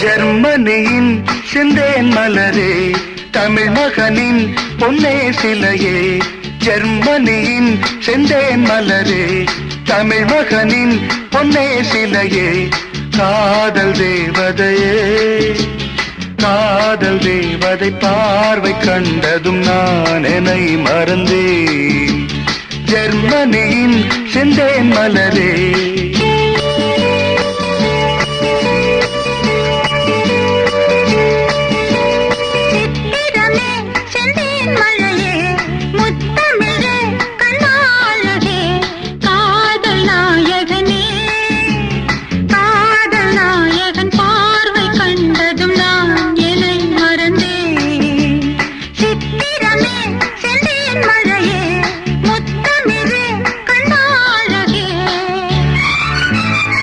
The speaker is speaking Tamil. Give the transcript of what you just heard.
ஜெர்மனியின் சிந்தேன் மலரே, தமிழ் மகனின் பொன்னே சிலையே. ஜெர்மனியின் செந்தேன் மலரே, தமிழ் மகனின் பொன்னே சிலையே. காதல் தேவதையே, காதல் தேவதை பார்வை கண்டதும் நான் என்னை மறந்தேன். ஜெர்மனியின் செந்தேன் மலரே.